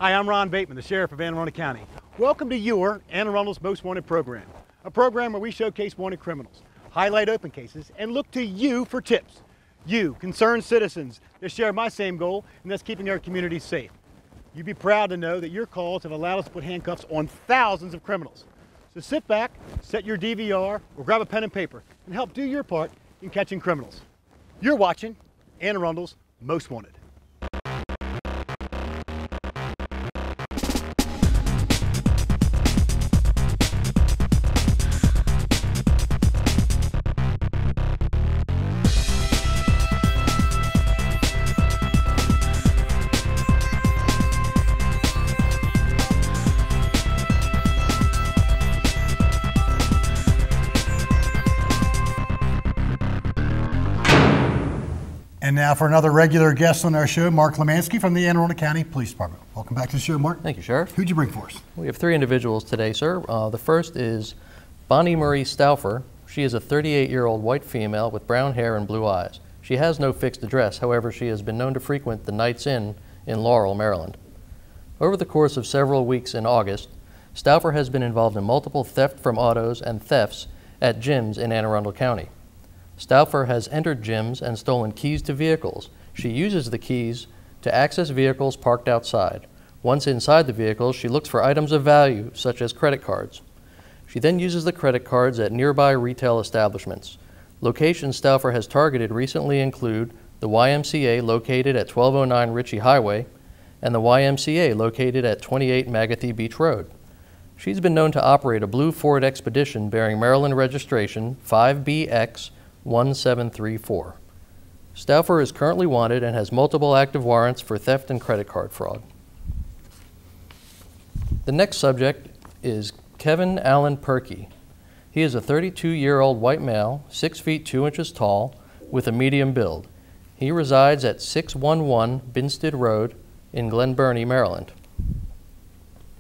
Hi, I'm Ron Bateman, the Sheriff of Anne Arundel County. Welcome to your Anne Arundel's Most Wanted program, a program where we showcase wanted criminals, highlight open cases, and look to you for tips. You, concerned citizens, that share my same goal, and that's keeping our community safe. You'd be proud to know that your calls have allowed us to put handcuffs on thousands of criminals. So sit back, set your DVR, or grab a pen and paper, and help do your part in catching criminals. You're watching Anne Arundel's Most Wanted. And now for another regular guest on our show, Mark Lemansky from the Anne Arundel County Police Department. Welcome back to the show, Mark. Thank you, Sheriff. Who'd you bring for us? We have three individuals today, sir. The first is Bonnie Marie Stauffer. She is a 38-year-old white female with brown hair and blue eyes. She has no fixed address. However, she has been known to frequent the Knights Inn in Laurel, Maryland. Over the course of several weeks in August, Stauffer has been involved in multiple theft from autos and thefts at gyms in Anne Arundel County. Stauffer has entered gyms and stolen keys to vehicles. She uses the keys to access vehicles parked outside. Once inside the vehicles, she looks for items of value, such as credit cards. She then uses the credit cards at nearby retail establishments. Locations Stauffer has targeted recently include the YMCA located at 1209 Ritchie Highway and the YMCA located at 28 Magathy Beach Road. She's been known to operate a blue Ford Expedition bearing Maryland registration 5BX1734. Stauffer is currently wanted and has multiple active warrants for theft and credit card fraud. The next subject is Kevin Allen Perky. He is a 32-year-old white male, 6 feet 2 inches tall, with a medium build. He resides at 611 Binstead Road in Glen Burnie, Maryland.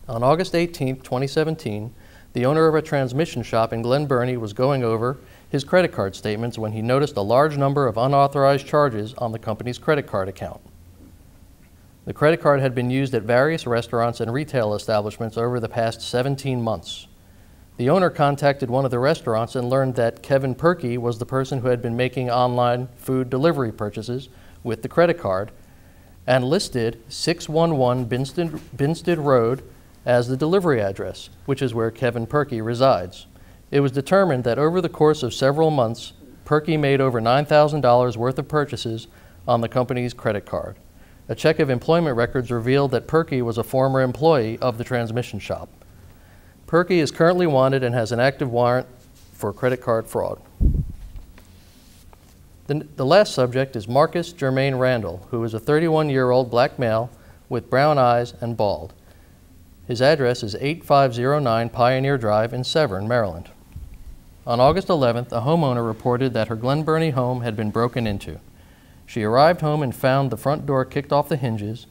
On August 18, 2017, the owner of a transmission shop in Glen Burnie was going over his credit card statements when he noticed a large number of unauthorized charges on the company's credit card account. The credit card had been used at various restaurants and retail establishments over the past 17 months. The owner contacted one of the restaurants and learned that Kevin Perky was the person who had been making online food delivery purchases with the credit card and listed 611 Binstead Road as the delivery address, which is where Kevin Perky resides. It was determined that over the course of several months, Perky made over $9,000 worth of purchases on the company's credit card. A check of employment records revealed that Perky was a former employee of the transmission shop. Perky is currently wanted and has an active warrant for credit card fraud. The last subject is Marcus Jermaine Randall, who is a 31-year-old black male with brown eyes and bald. His address is 8509 Pioneer Drive in Severn, Maryland. On August 11th, a homeowner reported that her Glen Burnie home had been broken into. She arrived home and found the front door kicked off the hinges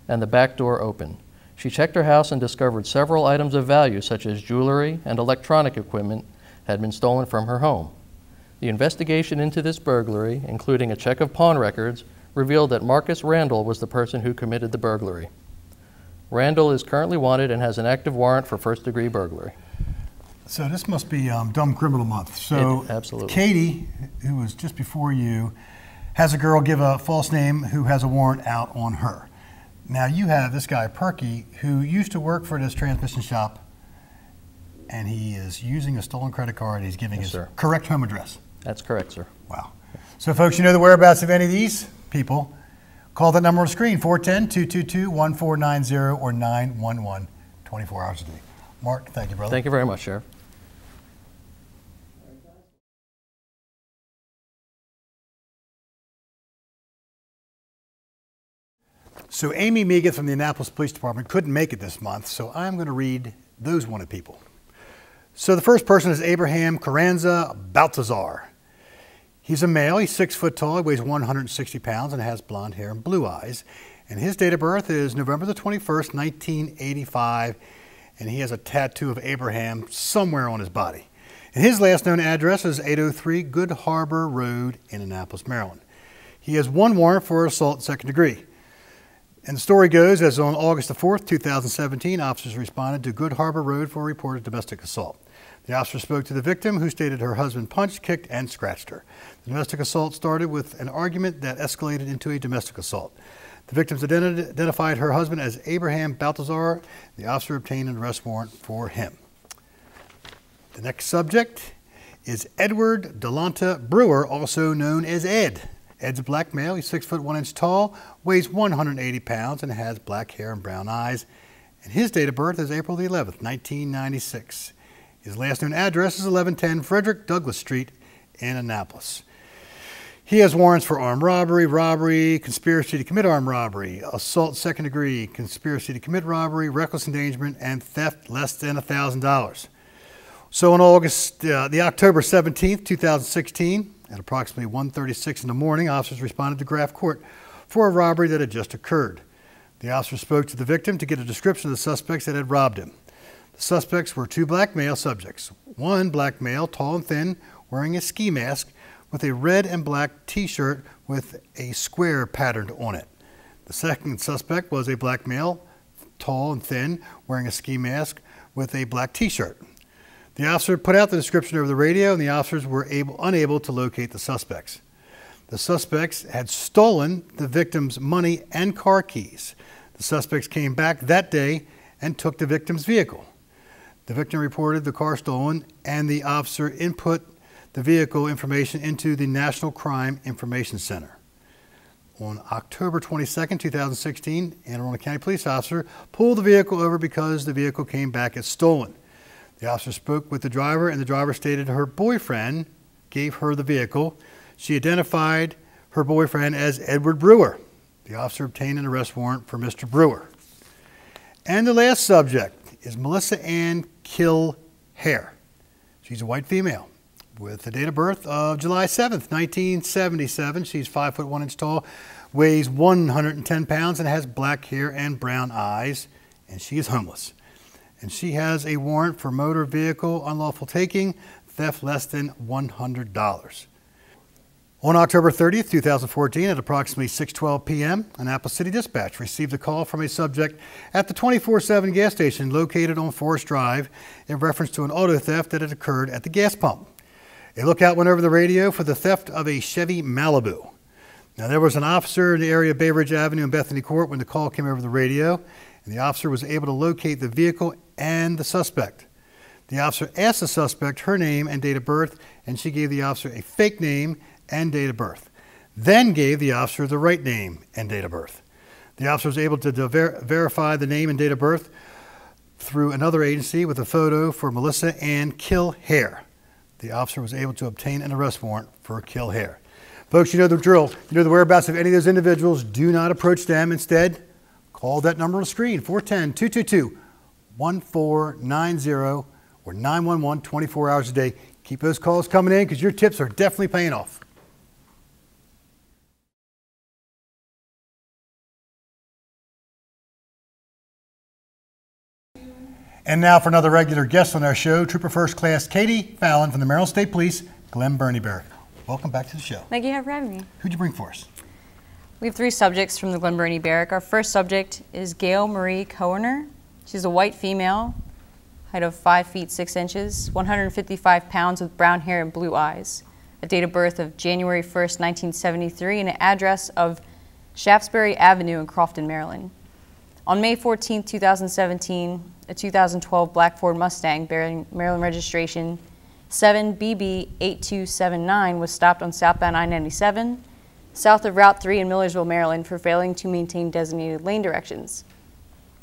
and the back door open. She checked her house and discovered several items of value, such as jewelry and electronic equipment, had been stolen from her home. The investigation into this burglary, including a check of pawn records, revealed that Marcus Randall was the person who committed the burglary. Randall is currently wanted and has an active warrant for first-degree burglary. So this must be Dumb Criminal Month. So absolutely. Katie, who was just before you, has a girl give a false name who has a warrant out on her. Now you have this guy, Perky, who used to work for this transmission shop, and he is using a stolen credit card. He's giving his correct home address. That's correct, sir. Wow. So folks, you know the whereabouts of any of these people. Call that number on the screen, 410-222-1490 or 911, 24 hours a day. Mark, thank you, brother. Thank you very much, Sheriff. So Amy Meagan from the Annapolis Police Department couldn't make it this month, so I'm going to read those wanted people. So the first person is Abraham Carranza Balthasar. He's a male, he's 6 foot tall, he weighs 160 pounds and has blonde hair and blue eyes. And his date of birth is November the 21st, 1985, and he has a tattoo of Abraham somewhere on his body. And his last known address is 803 Good Harbor Road in Annapolis, Maryland. He has one warrant for assault second degree. And the story goes, as on August the 4th, 2017, officers responded to Good Harbor Road for a reported domestic assault. The officer spoke to the victim, who stated her husband punched, kicked, and scratched her. The domestic assault started with an argument that escalated into a domestic assault. The victims identified her husband as Abraham Balthasar. The officer obtained an arrest warrant for him. The next subject is Edward Delonta Brewer, also known as Ed. Ed's a black male. He's 6 foot 1 inch tall, weighs 180 pounds, and has black hair and brown eyes. And his date of birth is April the 11th, 1996. His last known address is 1110 Frederick Douglass Street in Annapolis. He has warrants for armed robbery, conspiracy to commit armed robbery, assault second degree, conspiracy to commit robbery, reckless endangerment, and theft less than $1,000. So on October 17th, 2016, at approximately 1:36 in the morning, officers responded to Graff Court for a robbery that had just occurred. The officer spoke to the victim to get a description of the suspects that had robbed him. The suspects were two black male subjects. One black male, tall and thin, wearing a ski mask with a red and black t-shirt with a square patterned on it. The second suspect was a black male, tall and thin, wearing a ski mask with a black t-shirt. The officer put out the description over the radio, and the officers were unable to locate the suspects. The suspects had stolen the victim's money and car keys. The suspects came back that day and took the victim's vehicle. The victim reported the car stolen, and the officer input the vehicle information into the National Crime Information Center. On October 22nd, 2016, Anne Arundel County police officer pulled the vehicle over because the vehicle came back as stolen. The officer spoke with the driver, and the driver stated her boyfriend gave her the vehicle. She identified her boyfriend as Edward Brewer. The officer obtained an arrest warrant for Mr. Brewer. And the last subject is Melissa Ann Kilhare. She's a white female with the date of birth of July 7th, 1977. She's 5 foot 1 inch tall, weighs 110 pounds, and has black hair and brown eyes, and she is homeless. And she has a warrant for motor vehicle unlawful taking, theft less than $100. On October 30th, 2014, at approximately 6:12 p.m., Annapolis City Dispatch received a call from a subject at the 24/7 gas station located on Forest Drive in reference to an auto theft that had occurred at the gas pump. A lookout went over the radio for the theft of a Chevy Malibu. Now, there was an officer in the area of Bay Ridge Avenue and Bethany Court when the call came over the radio, and the officer was able to locate the vehicle and the suspect. The officer asked the suspect her name and date of birth, and she gave the officer a fake name and date of birth, then gave the officer the right name and date of birth. The officer was able to verify the name and date of birth through another agency with a photo for Melissa Ann Kilhare. The officer was able to obtain an arrest warrant for Kilhare. Folks, you know the drill. You know the whereabouts of any of those individuals. Do not approach them. Instead, call that number on the screen, 410-222-1490 or 911 24 hours a day. Keep those calls coming in because your tips are definitely paying off. And now for another regular guest on our show, Trooper First Class Katie Fallon from the Maryland State Police, Glen Burnie Barrack. Welcome back to the show. Thank you for having me. Who'd you bring for us? We have 3 subjects from the Glen Burnie Barrack. Our first subject is Gail Marie Kohner. She's a white female, height of 5 feet 6 inches, 155 pounds with brown hair and blue eyes. A date of birth of January 1st, 1973, and an address of Shaftesbury Avenue in Crofton, Maryland. On May 14, 2017, a 2012 black Ford Mustang bearing Maryland registration 7BB8279 was stopped on southbound I-97, south of Route 3 in Millersville, Maryland, for failing to maintain designated lane directions.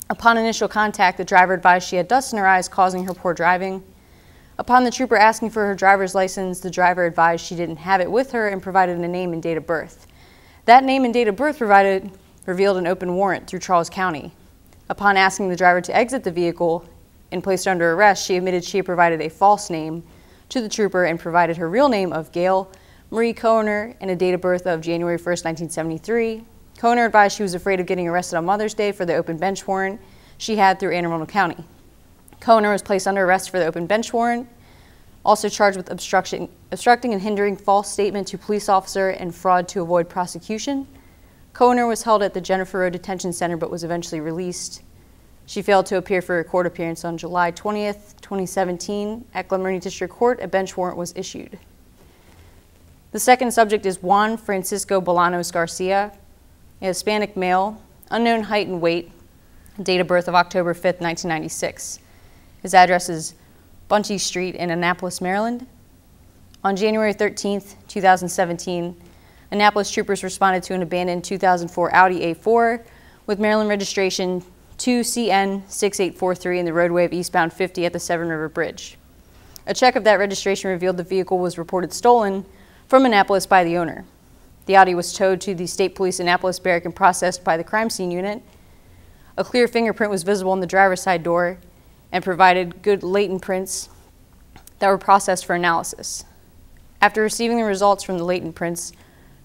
Upon initial contact, the driver advised she had dust in her eyes, causing her poor driving. Upon the trooper asking for her driver's license, the driver advised she didn't have it with her and provided a name and date of birth. That name and date of birth revealed an open warrant through Charles County. Upon asking the driver to exit the vehicle and placed her under arrest, she admitted she had provided a false name to the trooper and provided her real name of Gail Marie Kohner and a date of birth of January 1st, 1973. Kohner advised she was afraid of getting arrested on Mother's Day for the open bench warrant she had through Anne Arundel County. Kohner was placed under arrest for the open bench warrant, also charged with obstructing and hindering false statement to police officer and fraud to avoid prosecution. Co-owner was held at the Jennifer Road Detention Center but was eventually released. She failed to appear for a court appearance on July 20th, 2017. At Glen District Court, a bench warrant was issued. The second subject is Juan Francisco Bolanos Garcia, a Hispanic male, unknown height and weight, date of birth of October 5th, 1996. His address is Bunchy Street in Annapolis, Maryland. On January 13th, 2017, Annapolis troopers responded to an abandoned 2004 Audi A4 with Maryland registration 2CN6843 in the roadway of eastbound 50 at the Severn River Bridge. A check of that registration revealed the vehicle was reported stolen from Annapolis by the owner. The Audi was towed to the State Police Annapolis Barrack and processed by the crime scene unit. A clear fingerprint was visible on the driver's side door and provided good latent prints that were processed for analysis. After receiving the results from the latent prints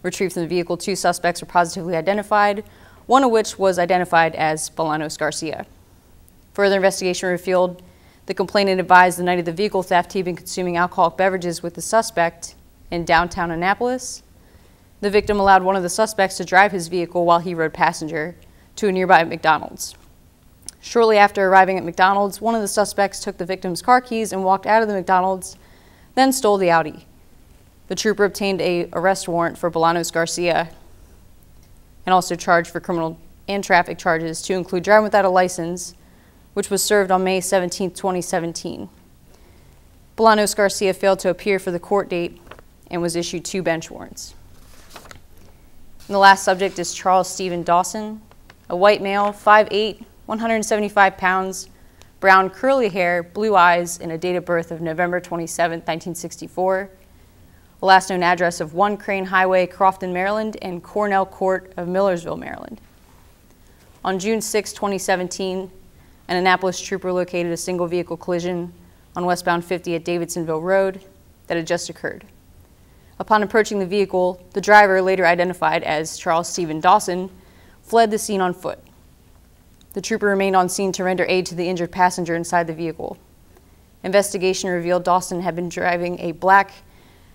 retrieved from the vehicle, 2 suspects were positively identified, one of which was identified as Bolanos Garcia. Further investigation revealed the complainant advised the night of the vehicle theft he had been consuming alcoholic beverages with the suspect in downtown Annapolis. The victim allowed one of the suspects to drive his vehicle while he rode passenger to a nearby McDonald's. Shortly after arriving at McDonald's, one of the suspects took the victim's car keys and walked out of the McDonald's, then stole the Audi. The trooper obtained an arrest warrant for Bolanos Garcia and also charged for criminal and traffic charges to include driving without a license, which was served on May 17, 2017. Bolanos Garcia failed to appear for the court date and was issued 2 bench warrants. And the last subject is Charles Stephen Dawson, a white male, 5'8", 175 pounds, brown curly hair, blue eyes, and a date of birth of November 27, 1964. The last known address of 1 Crane Highway, Crofton, Maryland, and Cornell Court of Millersville, Maryland. On June 6, 2017, an Annapolis trooper located a single vehicle collision on westbound 50 at Davidsonville Road that had just occurred. Upon approaching the vehicle, the driver, later identified as Charles Stephen Dawson, fled the scene on foot. The trooper remained on scene to render aid to the injured passenger inside the vehicle. Investigation revealed Dawson had been driving a black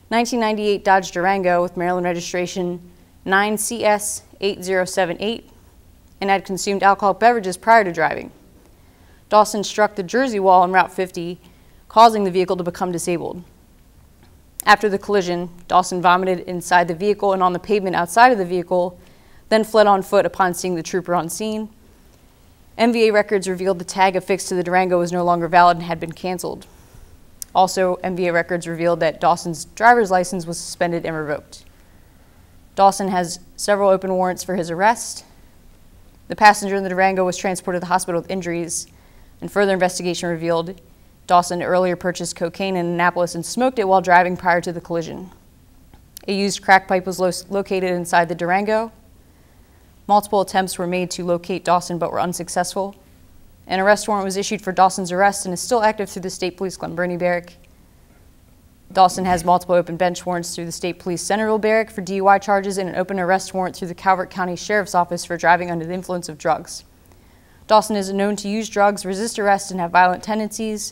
1998 Dodge Durango with Maryland registration 9CS8078 and had consumed alcoholic beverages prior to driving. Dawson struck the Jersey wall on Route 50, causing the vehicle to become disabled. After the collision, Dawson vomited inside the vehicle and on the pavement outside of the vehicle, then fled on foot upon seeing the trooper on scene. MVA records revealed the tag affixed to the Durango was no longer valid and had been canceled. Also, MVA records revealed that Dawson's driver's license was suspended and revoked. Dawson has several open warrants for his arrest. The passenger in the Durango was transported to the hospital with injuries, and further investigation revealed Dawson earlier purchased cocaine in Annapolis and smoked it while driving prior to the collision. A used crack pipe was located inside the Durango. Multiple attempts were made to locate Dawson but were unsuccessful. An arrest warrant was issued for Dawson's arrest and is still active through the State Police Glen Barrack. Dawson has multiple open bench warrants through the State Police Centerville Barrack for DUI charges and an open arrest warrant through the Calvert County Sheriff's Office for driving under the influence of drugs. Dawson is known to use drugs, resist arrest, and have violent tendencies.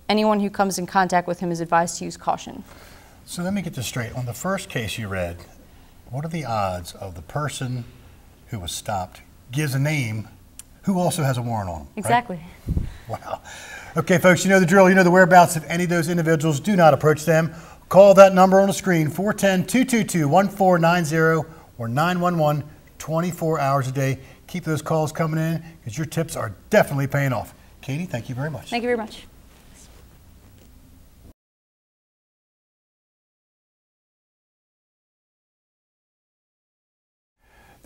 Anyone who comes in contact with him is advised to use caution. So let me get this straight. On the first case you read, what are the odds of the person who was stopped gives a name who also has a warrant on them? Exactly. Right? Wow. Okay, folks, you know the drill. You know the whereabouts of any of those individuals. Do not approach them. Call that number on the screen, 410-222-1490 or 911, 24 hours a day. Keep those calls coming in because your tips are definitely paying off. Katie, thank you very much. Thank you very much.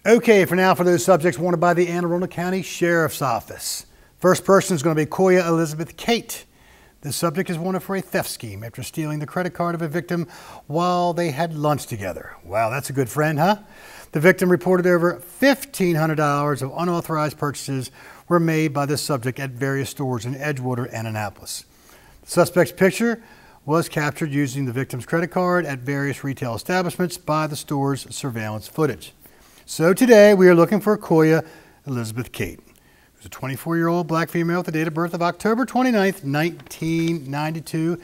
Okay, for now, for those subjects wanted by the Anne Arundel County Sheriff's Office. First person is going to be Koya Elizabeth Kate. This subject is wanted for a theft scheme after stealing the credit card of a victim while they had lunch together. Wow, that's a good friend, huh? The victim reported over $1,500 of unauthorized purchases were made by this subject at various stores in Edgewater and Annapolis. The suspect's picture was captured using the victim's credit card at various retail establishments by the store's surveillance footage. So today we are looking for Koya Elizabeth Kate, who's a 24-year-old black female with a date of birth of October 29th, 1992.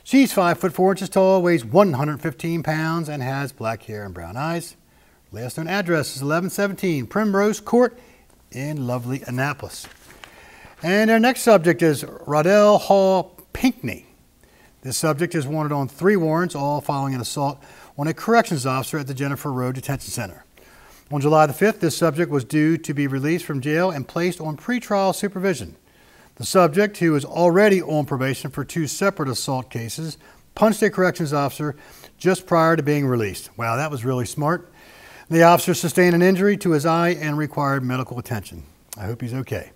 She's 5'4" tall, weighs 115 pounds, and has black hair and brown eyes. Last known address is 1117 Primrose Court in lovely Annapolis. And our next subject is Ruddell Hall Pinckney. This subject is wanted on 3 warrants, all following an assault on a corrections officer at the Jennifer Road Detention Center. On July the 5th, this subject was due to be released from jail and placed on pretrial supervision. The subject, who was already on probation for 2 separate assault cases, punched a corrections officer just prior to being released. Wow, that was really smart. The officer sustained an injury to his eye and required medical attention. I hope he's okay.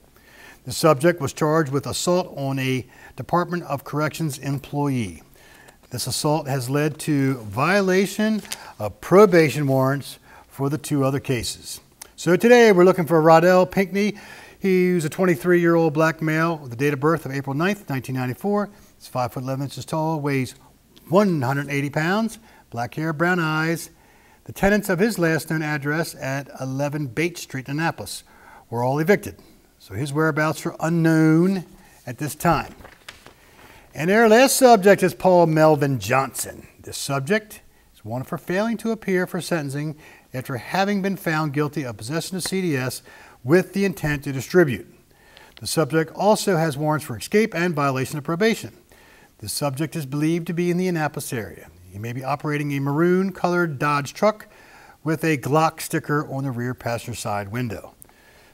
The subject was charged with assault on a Department of Corrections employee. This assault has led to violation of probation warrants for the 2 other cases. So today we're looking for Ruddell Pinckney. He's a 23-year-old black male with a date of birth of April 9th, 1994. He's 5 foot 11 inches tall, weighs 180 pounds, black hair, brown eyes. The tenants of his last known address at 11 Bates Street in Annapolis were all evicted. So his whereabouts are unknown at this time. And our last subject is Paul Melvin Johnson. This subject is wanted for failing to appear for sentencing after having been found guilty of possession of CDS with the intent to distribute. The subject also has warrants for escape and violation of probation. The subject is believed to be in the Annapolis area. He may be operating a maroon-colored Dodge truck with a Glock sticker on the rear passenger side window.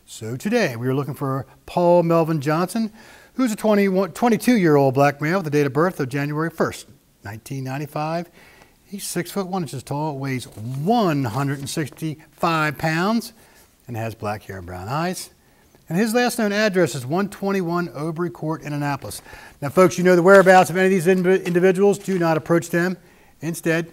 So today we are looking for Paul Melvin Johnson, who's a 22-year-old black male with a date of birth of January 1st, 1995. He's 6 foot 1 inches tall, weighs 165 pounds, and has black hair and brown eyes. And his last known address is 121 Obery Court in Annapolis. Now, folks, you know the whereabouts of any of these individuals. Do not approach them. Instead,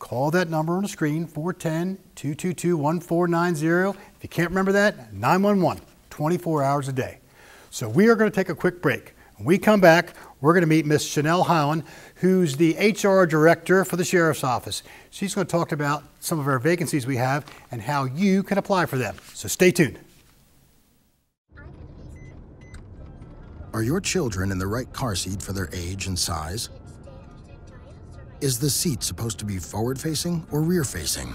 call that number on the screen, 410-222-1490. If you can't remember that, 911, 24 hours a day. So we are going to take a quick break. When we come back, we're going to meet Miss Chanel Holland, who's the HR director for the Sheriff's Office. She's going to talk about some of our vacancies we have and how you can apply for them. So stay tuned. Are your children in the right car seat for their age and size? Is the seat supposed to be forward-facing or rear-facing?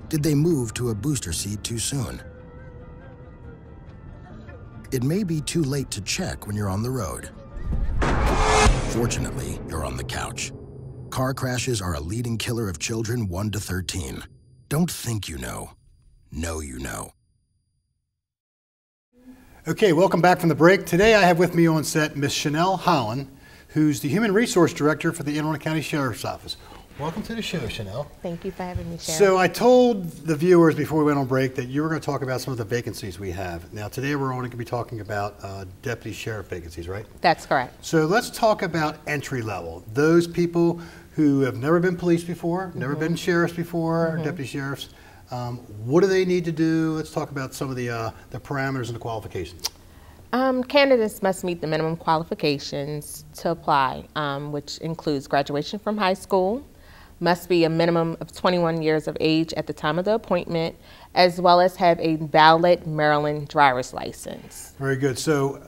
Did they move to a booster seat too soon? It may be too late to check when you're on the road. Fortunately, you're on the couch. Car crashes are a leading killer of children 1 to 13. Don't think you know. Know you know. Okay, welcome back from the break. Today I have with me on set Miss Chanel Holland, who's the Human Resource Director for the Anne Arundel County Sheriff's Office. Welcome to the show, Chanel. Thank you for having me, Sheriff. So I told the viewers before we went on break that you were going to talk about some of the vacancies we have. Now today we're only going to be talking about deputy sheriff vacancies, right? That's correct. So let's talk about entry level. Those people who have never been police before, never been sheriffs before, deputy sheriffs. What do they need to do? Let's talk about some of the parameters and the qualifications. Candidates must meet the minimum qualifications to apply, which includes graduation from high school, must be a minimum of 21 years of age at the time of the appointment, as well as have a valid Maryland driver's license. Very good. So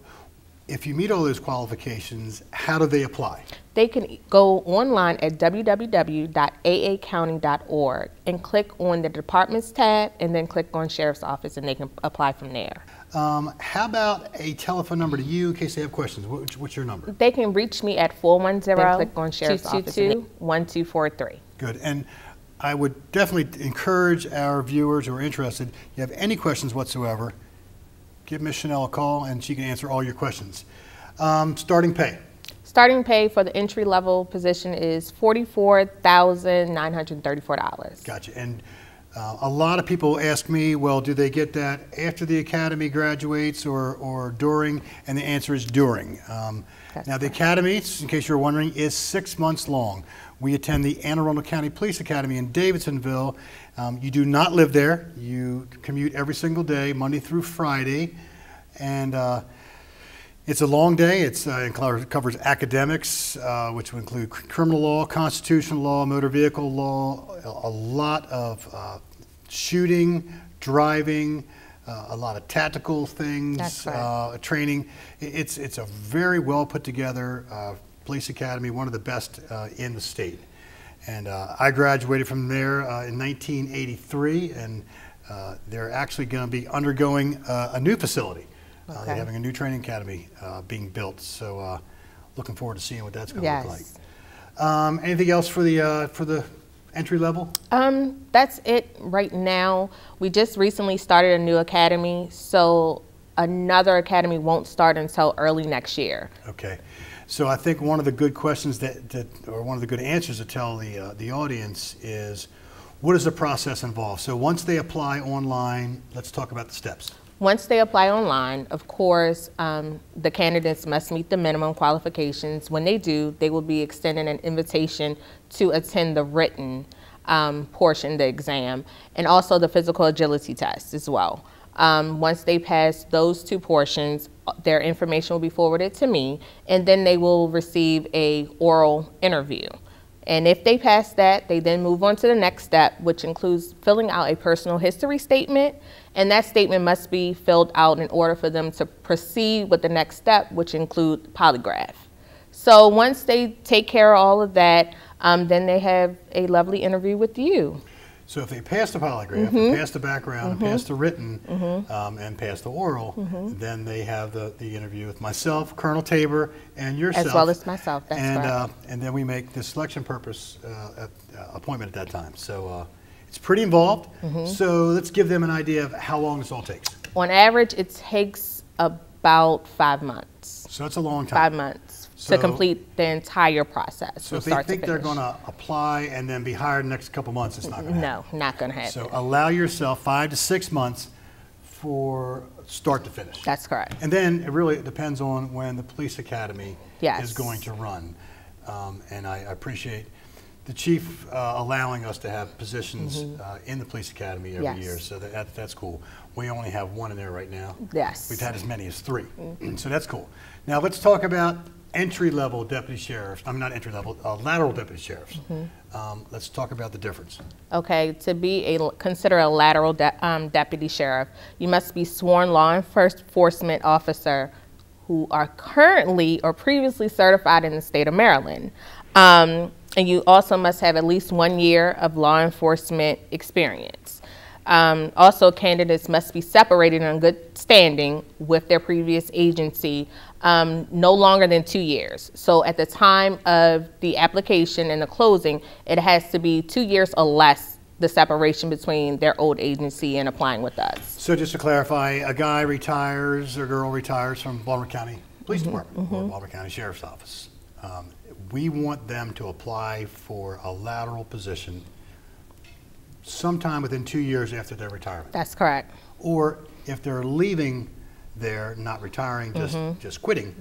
if you meet all those qualifications, how do they apply? They can go online at www.aacounty.org and click on the departments tab and then click on Sheriff's Office and they can apply from there. How about a telephone number to you in case they have questions? What's your number? They can reach me at 410 and click on Sheriff's Office 1243. Good. And I would definitely encourage our viewers who are interested, if you have any questions whatsoever, give Ms. Chanel a call and she can answer all your questions. Starting pay. Starting pay for the entry-level position is $44,934. Gotcha. And a lot of people ask me, well, do they get that after the academy graduates or during? And the answer is during. Now, the academy, in case you're wondering, is 6 months long. We attend the Anne Arundel County Police Academy in Davidsonville. You do not live there. You commute every single day, Monday through Friday. And it's a long day. It covers academics, which would include criminal law, constitutional law, motor vehicle law, a lot of shooting, driving, a lot of tactical things, training. It's a very well put together police academy, one of the best in the state. And I graduated from there in 1983, and they're actually going to be undergoing a new facility. They're having a new training academy being built. So looking forward to seeing what that's going to look like. Anything else for the entry level? That's it right now. We just recently started a new academy, so another academy won't start until early next year. Okay. So I think one of the good questions or one of the good answers to tell the audience is, what does the process involve? So once they apply online, let's talk about the steps. Once they apply online, of course, the candidates must meet the minimum qualifications. When they do, they will be extended an invitation to attend the written portion, the exam, and also the physical agility test as well. Once they pass those two portions, their information will be forwarded to me, and then they will receive a oral interview. And if they pass that, they then move on to the next step, which includes filling out a personal history statement. And that statement must be filled out in order for them to proceed with the next step, which include polygraph. So once they take care of all of that, then they have a lovely interview with you. So if they pass the polygraph, and pass the background, and pass the written, and pass the oral, then they have the interview with myself, Colonel Tabor, and yourself. As well as myself, that's correct. And then we make the selection purpose appointment at that time. So it's pretty involved. So let's give them an idea of how long this all takes. On average, it takes about 5 months. So that's a long time. 5 months. To complete the entire process. So if they think they're going to apply and then be hired in the next couple months, it's not going to happen. No, not going to happen. So allow yourself 5 to 6 months for start to finish. That's correct. And then it really depends on when the police academy is going to run. And I appreciate the chief allowing us to have positions in the police academy every year. So that's cool. We only have 1 in there right now. Yes. We've had as many as 3. So that's cool. Now let's talk about entry-level deputy sheriffs. I mean, not entry-level, lateral deputy sheriffs. Let's talk about the difference. Okay, to be considered a lateral deputy sheriff, you must be sworn law enforcement officer who are currently or previously certified in the state of Maryland. And you also must have at least 1 year of law enforcement experience. Also, candidates must be separated in good standing with their previous agency no longer than 2 years. So at the time of the application and the closing, it has to be 2 years or less, the separation between their old agency and applying with us. So just to clarify, a guy retires or girl retires from Baltimore County Police Department or Baltimore County Sheriff's Office. We want them to apply for a lateral position sometime within 2 years after their retirement. That's correct. Or if they're leaving there, not retiring, just quitting,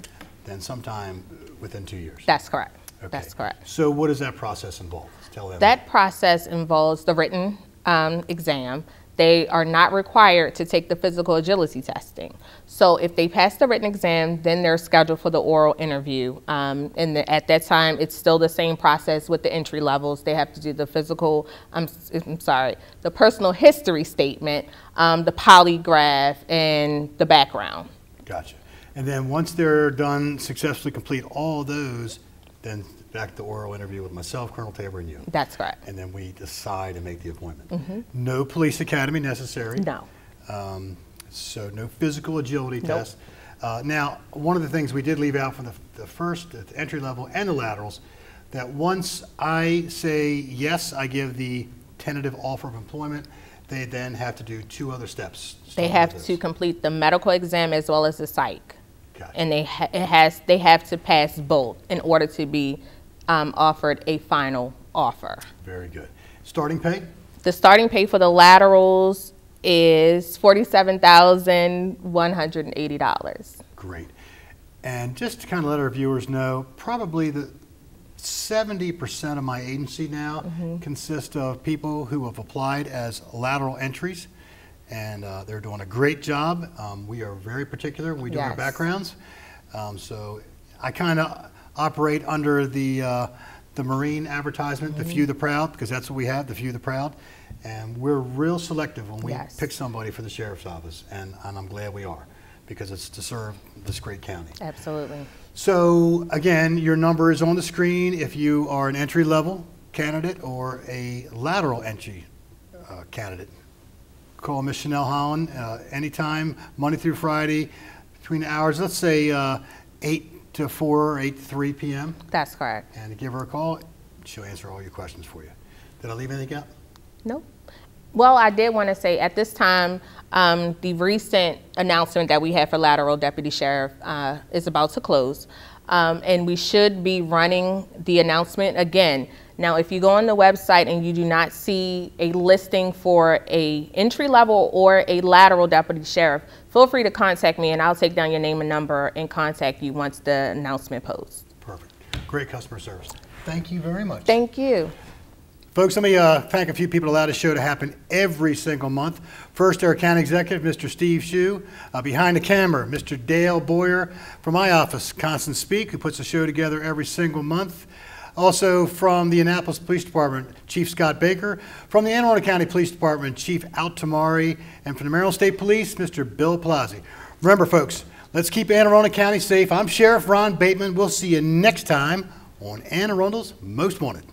then sometime within 2 years. That's correct. Okay. That's correct. So what does that process involve? Let's tell them. That process involves the written exam. They are not required to take the physical agility testing. So if they pass the written exam, then they're scheduled for the oral interview. And at that time, it's still the same process with the entry levels. They have to do the physical, the personal history statement, the polygraph, and the background. Gotcha. And then once they're done, successfully complete all of those, then back to the oral interview with myself, Colonel Tabor, and you. That's correct. And then we decide and make the appointment. No police academy necessary. No. So no physical agility test. Now, one of the things we did leave out from the first, the entry level and the laterals, that once I say yes, I give the tentative offer of employment, they then have to do 2 other steps. They have to complete the medical exam as well as the psych. Gotcha. And they have to pass both in order to be offered a final offer. Very good. Starting pay? The starting pay for the laterals is $47,180. Great. And just to kind of let our viewers know, probably the 70% of my agency now consists of people who have applied as lateral entries, and they're doing a great job. We are very particular when we do our backgrounds. So I kind of operate under the Marine advertisement, the few, the proud, because that's what we have, the few, the proud. And we're real selective when we pick somebody for the Sheriff's Office, and I'm glad we are, because it's to serve this great county. Absolutely. So again, your number is on the screen if you are an entry-level candidate or a lateral entry candidate. Call Miss Chanel Holland anytime, Monday through Friday, between the hours, let's say 8 to 4 or 8 to 3 p.m. That's correct. And give her a call. She'll answer all your questions for you. Did I leave anything out? Nope. Well, I did want to say at this time, the recent announcement that we had for lateral deputy sheriff is about to close. And we should be running the announcement again. Now, if you go on the website and you do not see a listing for a entry level or a lateral deputy sheriff, feel free to contact me and I'll take down your name and number and contact you once the announcement posts. Perfect. Great customer service. Thank you very much. Thank you. Folks, let me thank a few people who allow this show to happen every single month. First, our County Executive, Mr. Steve Shue. Behind the camera, Mr. Dale Boyer. From my office, Constance Speak, who puts the show together every single month. Also from the Annapolis Police Department, Chief Scott Baker. From the Anne Arundel County Police Department, Chief Al Tamari. And from the Maryland State Police, Mr. Bill Palazzi. Remember, folks, let's keep Anne Arundel County safe. I'm Sheriff Ron Bateman. We'll see you next time on Anne Arundel's Most Wanted.